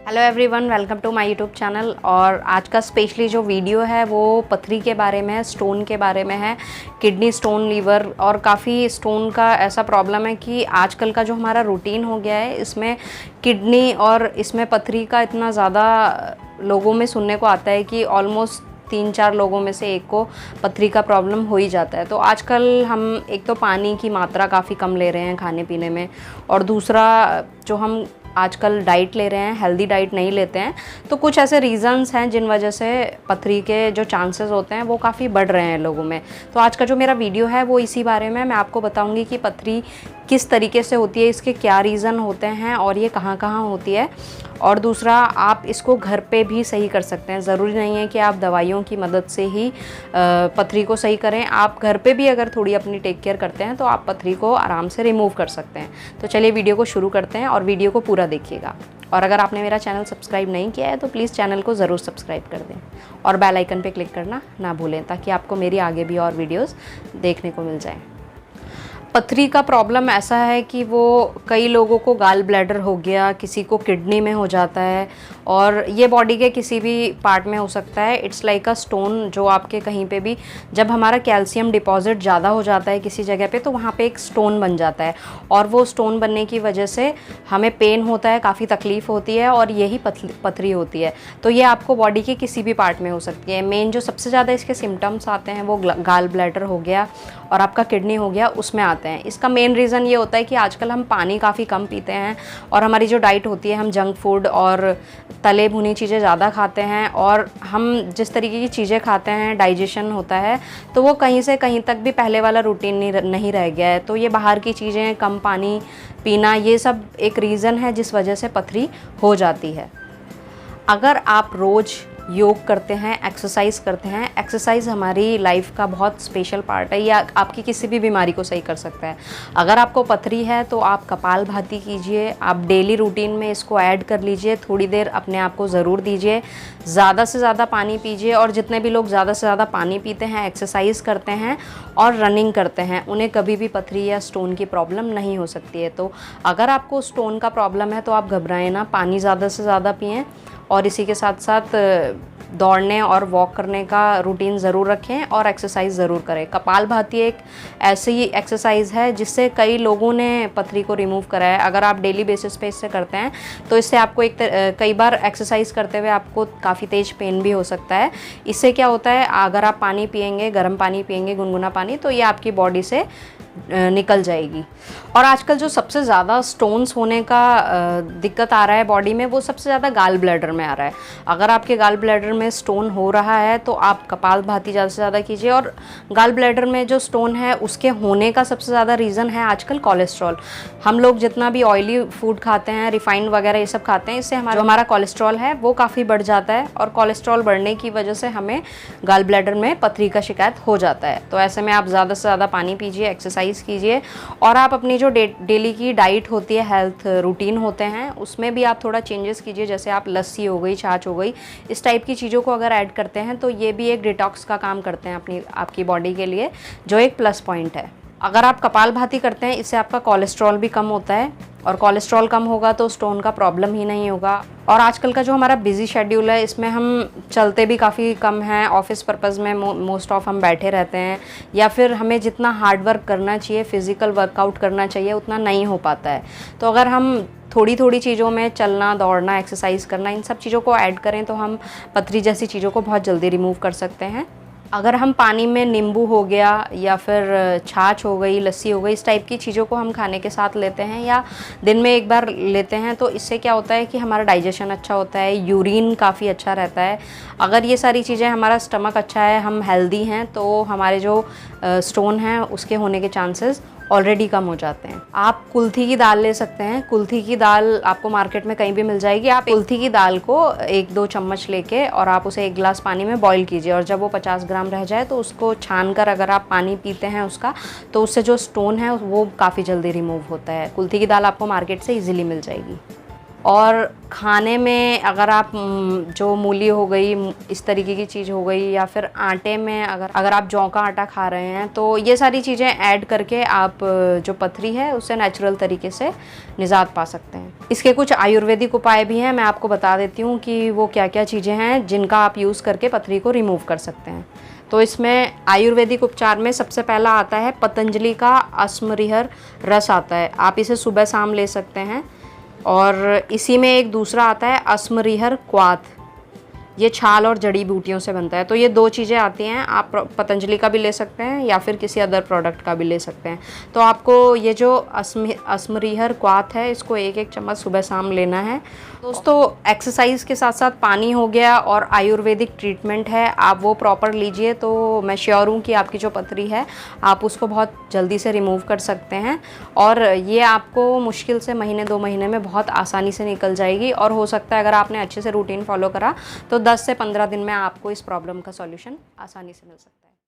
Hello everyone, welcome to my YouTube channel. और आज का स्पेशली जो वीडियो है वो पथरी के बारे में है, स्टोन के बारे में है, किडनी स्टोन, लीवर और काफ़ी स्टोन का ऐसा प्रॉब्लम है कि आजकल का जो हमारा रूटीन हो गया है इसमें किडनी और इसमें पथरी का इतना ज़्यादा लोगों में सुनने को आता है कि ऑलमोस्ट 3-4 लोगों में से एक को पथरी का प्रॉब्लम हो ही जाता है। तो आजकल हम एक तो पानी की मात्रा काफ़ी कम ले रहे हैं खाने पीने में, और दूसरा जो हम आजकल डाइट ले रहे हैं, हेल्दी डाइट नहीं लेते हैं। तो कुछ ऐसे रीज़न्स हैं जिन वजह से पथरी के जो चांसेस होते हैं वो काफ़ी बढ़ रहे हैं लोगों में। तो आज का जो मेरा वीडियो है वो इसी बारे में मैं आपको बताऊंगी कि पथरी किस तरीके से होती है, इसके क्या रीज़न होते हैं और ये कहाँ कहाँ होती है। और दूसरा, आप इसको घर पे भी सही कर सकते हैं। ज़रूरी नहीं है कि आप दवाइयों की मदद से ही पथरी को सही करें। आप घर पे भी अगर थोड़ी अपनी टेक केयर करते हैं तो आप पथरी को आराम से रिमूव कर सकते हैं। तो चलिए वीडियो को शुरू करते हैं और वीडियो को पूरा देखिएगा। और अगर आपने मेरा चैनल सब्सक्राइब नहीं किया है तो प्लीज़ चैनल को ज़रूर सब्सक्राइब कर दें और बेल आइकन पे क्लिक करना ना भूलें, ताकि आपको मेरी आगे भी और वीडियोस देखने को मिल जाएं। पथरी का प्रॉब्लम ऐसा है कि वो कई लोगों को गाल ब्लैडर हो गया, किसी को किडनी में हो जाता है, और ये बॉडी के किसी भी पार्ट में हो सकता है। इट्स लाइक अ स्टोन, जो आपके कहीं पे भी जब हमारा कैल्शियम डिपॉजिट ज़्यादा हो जाता है किसी जगह पे तो वहाँ पे एक स्टोन बन जाता है, और वो स्टोन बनने की वजह से हमें पेन होता है, काफ़ी तकलीफ़ होती है, और यही पथरी होती है। तो ये आपको बॉडी के किसी भी पार्ट में हो सकती है। मेन जो सबसे ज़्यादा इसके सिम्टम्स आते हैं वो गाल ब्लैडर हो गया और आपका किडनी हो गया, उसमें आते हैं। इसका मेन रीज़न ये होता है कि आजकल हम पानी काफ़ी कम पीते हैं, और हमारी जो डाइट होती है हम जंक फूड और तले भुनी चीज़ें ज़्यादा खाते हैं, और हम जिस तरीके की चीज़ें खाते हैं डाइजेशन होता है तो वो कहीं से कहीं तक भी पहले वाला रूटीन नहीं रह गया है। तो ये बाहर की चीज़ें, कम पानी पीना, ये सब एक रीज़न है जिस वजह से पथरी हो जाती है। अगर आप रोज़ योग करते हैं, एक्सरसाइज करते हैं, एक्सरसाइज हमारी लाइफ का बहुत स्पेशल पार्ट है, या आपकी किसी भी बीमारी को सही कर सकता है। अगर आपको पथरी है तो आप कपालभाति कीजिए, आप डेली रूटीन में इसको ऐड कर लीजिए, थोड़ी देर अपने आप को ज़रूर दीजिए, ज़्यादा से ज़्यादा पानी पीजिए। और जितने भी लोग ज़्यादा से ज़्यादा पानी पीते हैं, एक्सरसाइज करते हैं और रनिंग करते हैं, उन्हें कभी भी पथरी या स्टोन की प्रॉब्लम नहीं हो सकती है। तो अगर आपको स्टोन का प्रॉब्लम है तो आप घबराएं ना, पानी ज़्यादा से ज़्यादा पिएँ, और इसी के साथ साथ दौड़ने और वॉक करने का रूटीन ज़रूर रखें और एक्सरसाइज ज़रूर करें। कपालभाति एक ऐसी एक्सरसाइज है जिससे कई लोगों ने पथरी को रिमूव करा है। अगर आप डेली बेसिस पे इससे करते हैं तो इससे आपको कई बार एक्सरसाइज करते हुए आपको काफ़ी तेज़ पेन भी हो सकता है। इससे क्या होता है, अगर आप पानी पिएंगे, गर्म पानी पिएंगे, गुनगुना पानी, तो ये आपकी बॉडी से निकल जाएगी। और आजकल जो सबसे ज़्यादा स्टोन्स होने का दिक्कत आ रहा है बॉडी में, वो सबसे ज़्यादा गाल ब्लैडर में आ रहा है। अगर आपके गाल ब्लैडर में स्टोन हो रहा है तो आप कपालभाति ज़्यादा से ज़्यादा कीजिए। और गाल ब्लैडर में जो स्टोन है उसके होने का सबसे ज़्यादा रीज़न है आजकल कोलेस्ट्रॉल। हम लोग जितना भी ऑयली फूड खाते हैं, रिफाइंड वगैरह ये सब खाते हैं, इससे हमारा कोलेस्ट्रॉल है वो काफ़ी बढ़ जाता है, और कोलेस्ट्रॉल बढ़ने की वजह से हमें गाल ब्लैडर में पथरी का शिकायत हो जाता है। तो ऐसे में आप ज़्यादा से ज़्यादा पानी पीजिए, एक्सरसाइज कीजिए, और आप अपनी जो डेली की डाइट होती है, हेल्थ रूटीन होते हैं, उसमें भी आप थोड़ा चेंजेस कीजिए। जैसे आप लस्सी हो गई, छाछ हो गई, इस टाइप की चीज़ों को अगर ऐड करते हैं तो ये भी एक डिटॉक्स का काम करते हैं आपकी बॉडी के लिए, जो एक प्लस पॉइंट है। अगर आप कपालभाति करते हैं, इससे आपका कोलेस्ट्रॉल भी कम होता है, और कोलेस्ट्रॉल कम होगा तो स्टोन का प्रॉब्लम ही नहीं होगा। और आजकल का जो हमारा बिजी शेड्यूल है, इसमें हम चलते भी काफ़ी कम हैं, ऑफिस पर्पज़ में मोस्ट ऑफ हम बैठे रहते हैं, या फिर हमें जितना हार्ड वर्क करना चाहिए, फिज़िकल वर्कआउट करना चाहिए, उतना नहीं हो पाता है। तो अगर हम थोड़ी थोड़ी चीज़ों में चलना, दौड़ना, एक्सरसाइज करना, इन सब चीज़ों को ऐड करें तो हम पथरी जैसी चीज़ों को बहुत जल्दी रिमूव कर सकते हैं। अगर हम पानी में नींबू हो गया, या फिर छाछ हो गई, लस्सी हो गई, इस टाइप की चीज़ों को हम खाने के साथ लेते हैं, या दिन में एक बार लेते हैं, तो इससे क्या होता है कि हमारा डाइजेशन अच्छा होता है, यूरिन काफ़ी अच्छा रहता है। अगर ये सारी चीज़ें, हमारा स्टमक अच्छा है, हम हेल्दी हैं, तो हमारे जो स्टोन हैं उसके होने के चांसेस ऑलरेडी कम हो जाते हैं। आप कुल्थी की दाल ले सकते हैं। कुल्थी की दाल आपको मार्केट में कहीं भी मिल जाएगी। आप कुल्थी की दाल को 1-2 चम्मच लेके और आप उसे 1 गिलास पानी में बॉईल कीजिए, और जब वो 50 ग्राम रह जाए तो उसको छान कर अगर आप पानी पीते हैं उसका, तो उससे जो स्टोन है वो काफ़ी जल्दी रिमूव होता है। कुल्थी की दाल आपको मार्केट से ईजिली मिल जाएगी। और खाने में अगर आप जो मूली हो गई, इस तरीके की चीज़ हो गई, या फिर आटे में अगर आप जौ का आटा खा रहे हैं, तो ये सारी चीज़ें ऐड करके आप जो पथरी है उससे नेचुरल तरीके से निजात पा सकते हैं। इसके कुछ आयुर्वेदिक उपाय भी हैं, मैं आपको बता देती हूँ कि वो क्या क्या चीज़ें हैं जिनका आप यूज़ करके पथरी को रिमूव कर सकते हैं। तो इसमें आयुर्वेदिक उपचार में सबसे पहला आता है पतंजलि का अश्मरिहर रस आता है। आप इसे सुबह शाम ले सकते हैं। और इसी में एक दूसरा आता है अश्मरिहर क्वाथ, ये छाल और जड़ी बूटियों से बनता है। तो ये दो चीज़ें आती हैं, आप पतंजलि का भी ले सकते हैं या फिर किसी अदर प्रोडक्ट का भी ले सकते हैं। तो आपको ये जो अश्मरिहर क्वाथ है, इसको एक एक चम्मच सुबह शाम लेना है। दोस्तों, एक्सरसाइज के साथ साथ पानी हो गया और आयुर्वेदिक ट्रीटमेंट है, आप वो प्रॉपर लीजिए तो मैं श्योर हूँ कि आपकी जो पथरी है आप उसको बहुत जल्दी से रिमूव कर सकते हैं। और ये आपको मुश्किल से महीने 2 महीने में बहुत आसानी से निकल जाएगी। और हो सकता है अगर आपने अच्छे से रूटीन फॉलो करा तो 10 से 15 दिन में आपको इस प्रॉब्लम का सॉल्यूशन आसानी से मिल सकता है।